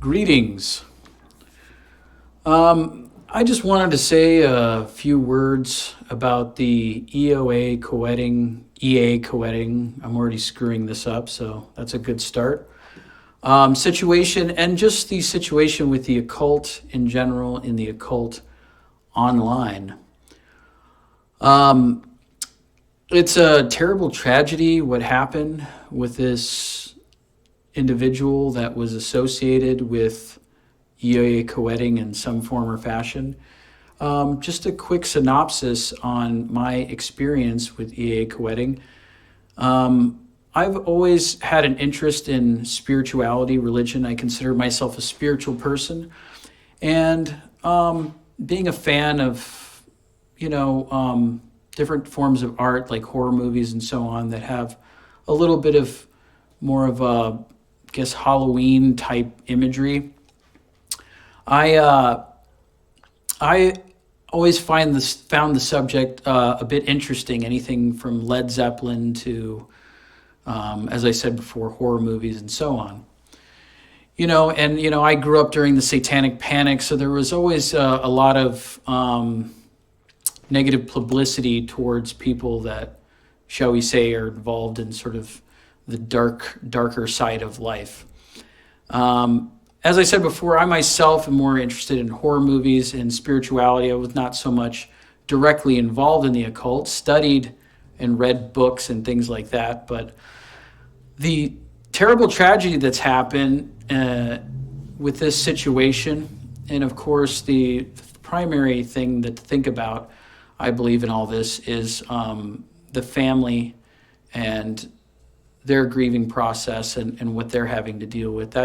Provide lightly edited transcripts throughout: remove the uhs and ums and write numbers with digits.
Greetings. I just wanted to say a few words about the EOA Koetting, EA Koetting. I'm already screwing this up, so that's a good start. Situation and just the situation with the occult in general, in the occult online. It's a terrible tragedy what happened with this individual that was associated with EOA Koetting in some form or fashion. Just a quick synopsis on my experience with EOA Koetting. I've always had an interest in spirituality, religion. I consider myself a spiritual person. And being a fan of, different forms of art like horror movies and so on that have a little bit of more of a, Halloween type imagery. I always found the subject a bit interesting. Anything from Led Zeppelin to, as I said before, horror movies and so on. I grew up during the Satanic Panic, so there was always a lot of negative publicity towards people that, shall we say, are involved in sort of the darker side of life. As I said before, I myself am more interested in horror movies and spirituality. I was not so much directly involved in the occult, studied and read books and things like that. But the terrible tragedy that's happened with this situation, and of course the primary thing that to think about, I believe in all this, is the family and their grieving process and what they're having to deal with.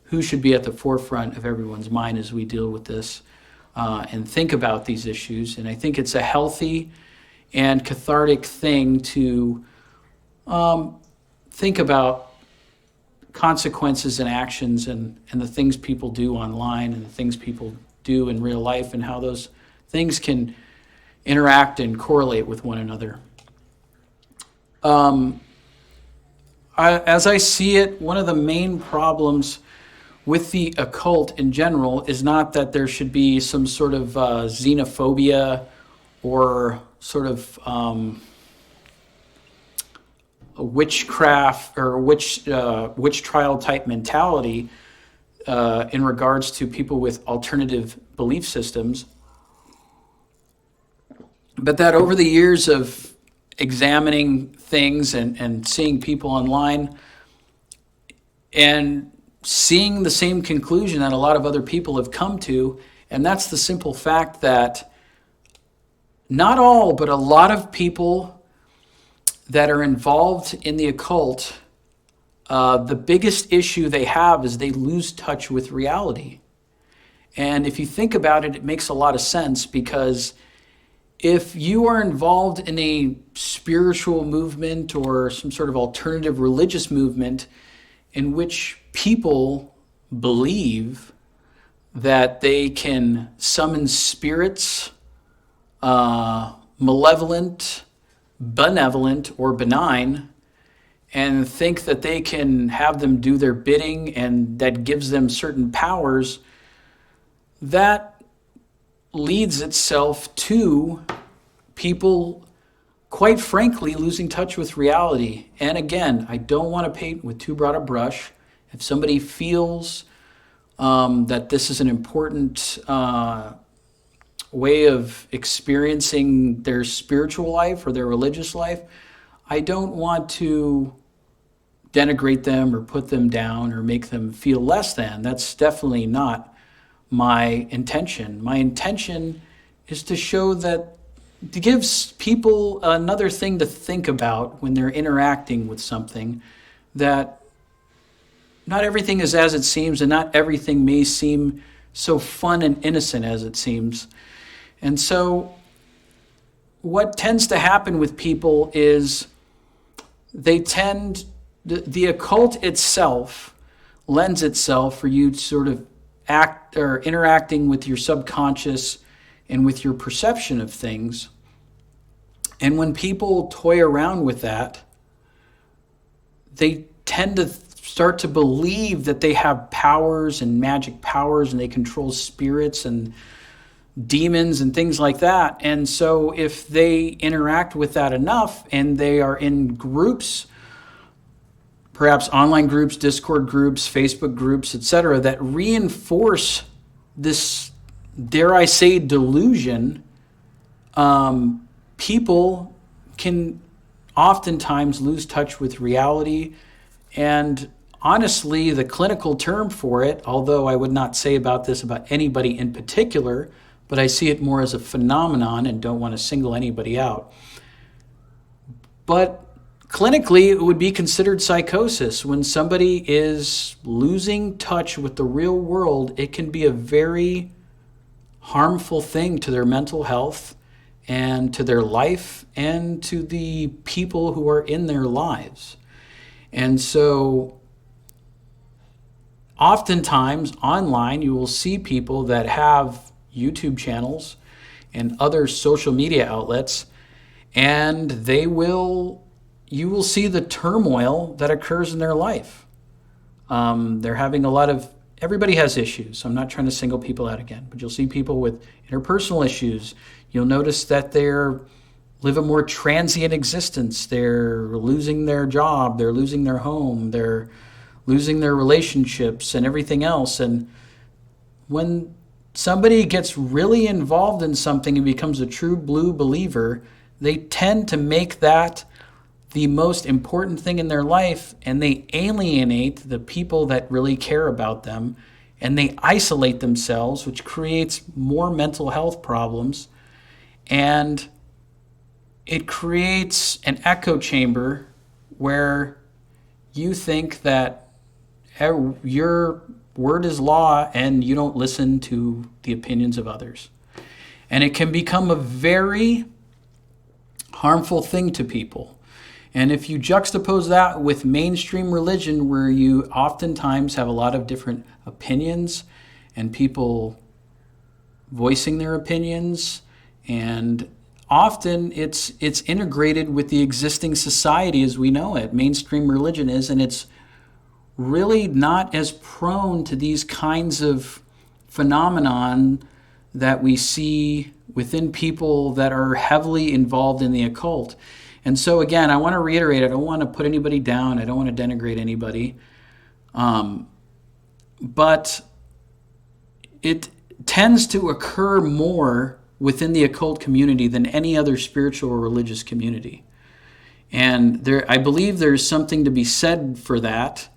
Who should be at the forefront of everyone's mind as we deal with this and think about these issues. And I think it's a healthy and cathartic thing to think about consequences and actions and the things people do online and the things people do in real life and how those things can interact and correlate with one another. As I see it, one of the main problems with the occult in general is not that there should be some sort of xenophobia or sort of a witchcraft or witch trial type mentality in regards to people with alternative belief systems, but that over the years of examining things and seeing people online and seeing the same conclusion that a lot of other people have come to, and that's the simple fact that not all, but a lot of people that are involved in the occult, the biggest issue they have is they lose touch with reality. And if you think about it, it makes a lot of sense, because if you are involved in a spiritual movement or some sort of alternative religious movement in which people believe that they can summon spirits, malevolent, benevolent, or benign, and think that they can have them do their bidding and that gives them certain powers, that leads itself to people, quite frankly, losing touch with reality. And again, I don't want to paint with too broad a brush. If somebody feels that this is an important way of experiencing their spiritual life or their religious life, I don't want to denigrate them or put them down or make them feel less than. That's definitely not my intention. My intention is to show that, to give people another thing to think about when they're interacting with something, that not everything is as it seems, and not everything may seem so fun and innocent as it seems. And so what tends to happen with people is the occult itself lends itself for you to sort of act or interacting with your subconscious and with your perception of things. And when people toy around with that, they tend to start to believe that they have powers and magic powers and they control spirits and demons and things like that. And so if they interact with that enough and they are in groups, perhaps online groups, Discord groups, Facebook groups, etc., that reinforce this, dare I say, delusion, people can oftentimes lose touch with reality. And honestly, the clinical term for it, although I would not say about this about anybody in particular, but I see it more as a phenomenon and don't want to single anybody out. But clinically, it would be considered psychosis. When somebody is losing touch with the real world, it can be a very harmful thing to their mental health and to their life and to the people who are in their lives. And so oftentimes online, you will see people that have YouTube channels and other social media outlets, and you will see the turmoil that occurs in their life. They're having a lot of, everybody has issues. So I'm not trying to single people out again, but you'll see people with interpersonal issues. You'll notice that they're live a more transient existence. They're losing their job, they're losing their home, they're losing their relationships and everything else. And when somebody gets really involved in something and becomes a true blue believer, they tend to make that the most important thing in their life, and they alienate the people that really care about them, and they isolate themselves, which creates more mental health problems. And it creates an echo chamber where you think that your word is law and you don't listen to the opinions of others. And it can become a very harmful thing to people. And if you juxtapose that with mainstream religion, where you oftentimes have a lot of different opinions and people voicing their opinions, and often it's integrated with the existing society as we know it. Mainstream religion is, and it's really not as prone to these kinds of phenomenon that we see within people that are heavily involved in the occult. And so again, I want to reiterate, I don't want to put anybody down, I don't want to denigrate anybody, but it tends to occur more within the occult community than any other spiritual or religious community. And I believe there's something to be said for that.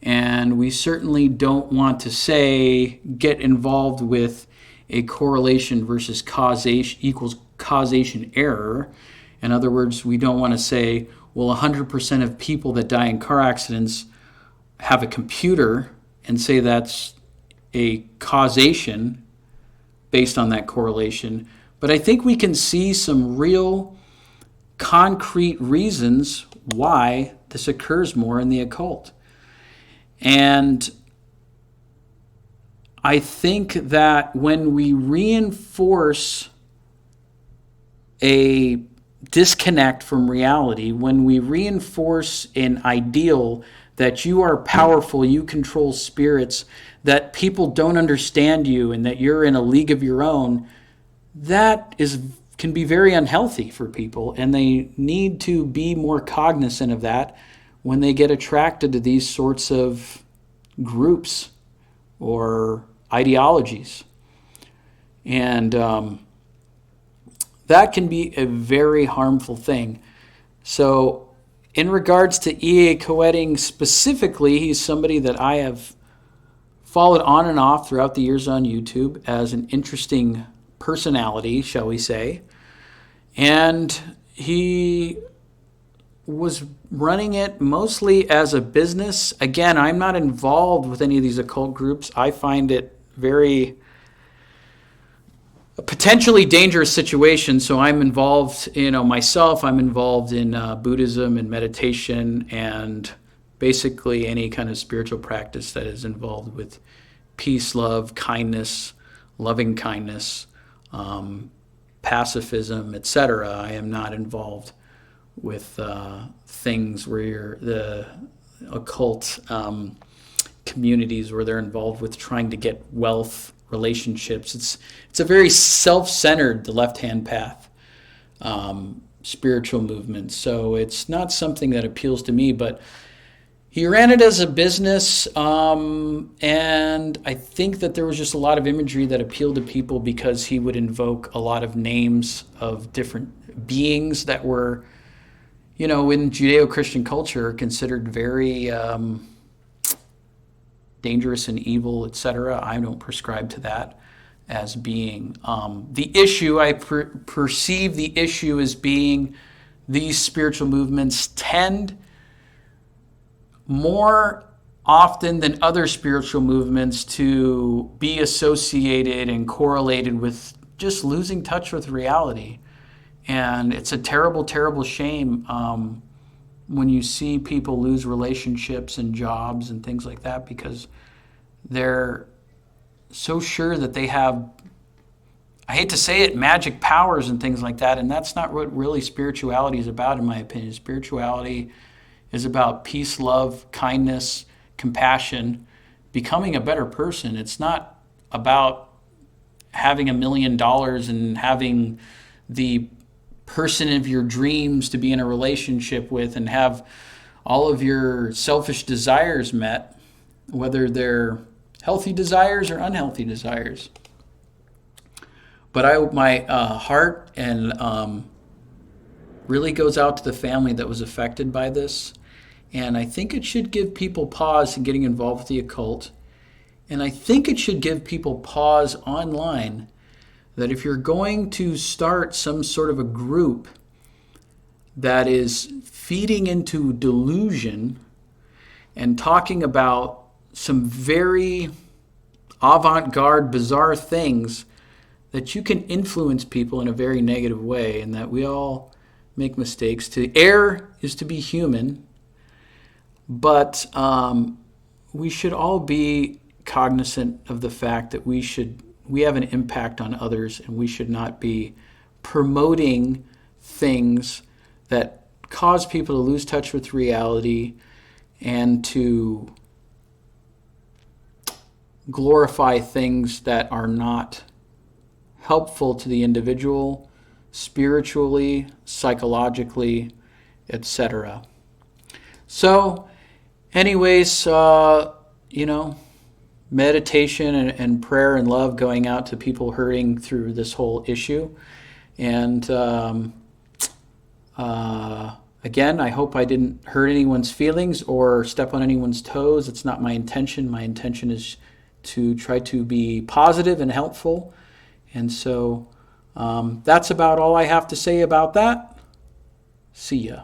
And we certainly don't want to say get involved with a correlation versus causation equals causation error. In other words, we don't want to say, well, 100% of people that die in car accidents have a computer and say that's a causation based on that correlation. But I think we can see some real concrete reasons why this occurs more in the occult. And I think that when we reinforce a disconnect from reality, when we reinforce an ideal that you are powerful, you control spirits, that people don't understand you, and that you're in a league of your own, that can be very unhealthy for people, and they need to be more cognizant of that when they get attracted to these sorts of groups or ideologies. And that can be a very harmful thing. So in regards to E.A. Koetting specifically, he's somebody that I have followed on and off throughout the years on YouTube as an interesting personality, shall we say. And he was running it mostly as a business. Again, I'm not involved with any of these occult groups. I find it very a potentially dangerous situation. So I'm involved, myself, I'm involved in Buddhism and meditation and basically any kind of spiritual practice that is involved with peace, love, kindness, loving kindness, pacifism, etc. I am not involved with things where occult communities where they're involved with trying to get wealth, relationships. It's a very self-centered, the left-hand path, spiritual movement. So it's not something that appeals to me, but he ran it as a business, and I think that there was just a lot of imagery that appealed to people because he would invoke a lot of names of different beings that were, in Judeo-Christian culture, considered very dangerous and evil, etc. I don't prescribe to that as being the issue. I perceive the issue as being these spiritual movements tend more often than other spiritual movements to be associated and correlated with just losing touch with reality. And it's a terrible, terrible shame when you see people lose relationships and jobs and things like that because they're so sure that they have, I hate to say it, magic powers and things like that. And that's not what really spirituality is about, in my opinion. Spirituality is about peace, love, kindness, compassion, becoming a better person. It's not about having $1 million and having the person of your dreams to be in a relationship with and have all of your selfish desires met, whether they're healthy desires or unhealthy desires. But my heart and really goes out to the family that was affected by this. And I think it should give people pause in getting involved with the occult. And I think it should give people pause online that if you're going to start some sort of a group that is feeding into delusion and talking about some very avant-garde, bizarre things, that you can influence people in a very negative way, and that we all make mistakes. To err is to be human, but we should all be cognizant of the fact that we have an impact on others, and we should not be promoting things that cause people to lose touch with reality and to glorify things that are not helpful to the individual spiritually, psychologically, etc. So anyways, meditation and prayer and love going out to people hurting through this whole issue. And again, I hope I didn't hurt anyone's feelings or step on anyone's toes. It's not my intention. My intention is to try to be positive and helpful. And so that's about all I have to say about that. See ya.